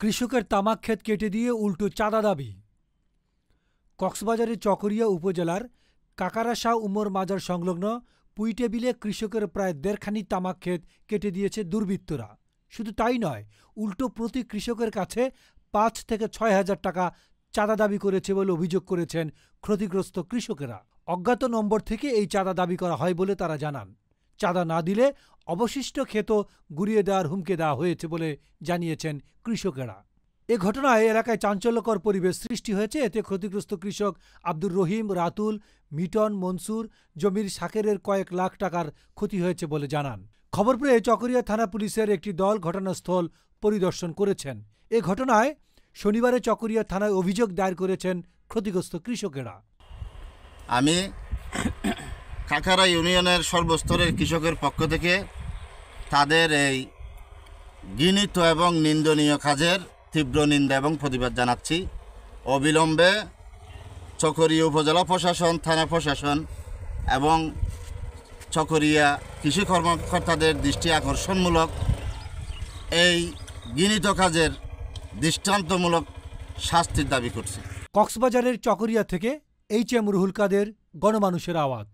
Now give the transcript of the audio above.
কৃষকের তামাক ক্ষেত কেটে দিয়ে উল্টো চাঁদা দাবি। কক্সবাজারের চকরিয়া উপজেলার কাকারাশাহ উমর মাজার সংলগ্ন পুইটেবিলে কৃষকের প্রায় দেড়খানি তামাক ক্ষেত কেটে দিয়েছে দুর্বৃত্তরা। শুধু তাই নয়, উল্টো প্রতি কৃষকের কাছে ৫ থেকে ৬ হাজার টাকা চাঁদা দাবি করেছে বলে অভিযোগ করেছেন ক্ষতিগ্রস্ত কৃষকেরা। অজ্ঞাত নম্বর থেকে এই চাঁদা দাবি করা হয় বলে তারা জানান। চাঁদা না দিলে অবশিষ্ট ক্ষেত গুড়িয়ে দেওয়ার হুমকি দেওয়া হয়েছে বলে জানিয়েছেন কৃষকেরা। এ ঘটনায় এলাকায় চাঞ্চল্যকর পরিবেশ সৃষ্টি হয়েছে। এতে ক্ষতিগ্রস্ত কৃষক আব্দুর রহিম, রাতুল, মিটন, মনসুর জমির শাকেরের কয়েক লাখ টাকার ক্ষতি হয়েছে বলে জানান। খবর পেয়ে চকরিয়া থানা পুলিশের একটি দল ঘটনাস্থল পরিদর্শন করেছেন। এ ঘটনায় শনিবারে চকরিয়া থানায় অভিযোগ দায়ের করেছেন ক্ষতিগ্রস্ত কৃষকেরা। আমি কাকারা ইউনিয়নের সর্বস্তরের কৃষকের পক্ষ থেকে তাদের এই ঘৃণিত এবং নিন্দনীয় কাজের তীব্র নিন্দা এবং প্রতিবাদ জানাচ্ছি। অবিলম্বে চকরিয়া উপজেলা প্রশাসন, থানা প্রশাসন এবং চকরিয়া কৃষি কর্মকর্তাদের দৃষ্টি আকর্ষণমূলক এই ঘৃণিত কাজের দৃষ্টান্তমূলক শাস্তির দাবি করছি। কক্সবাজারের চকরিয়া থেকে HM রুহুল কাদের, গণমানুষের আওয়াজ।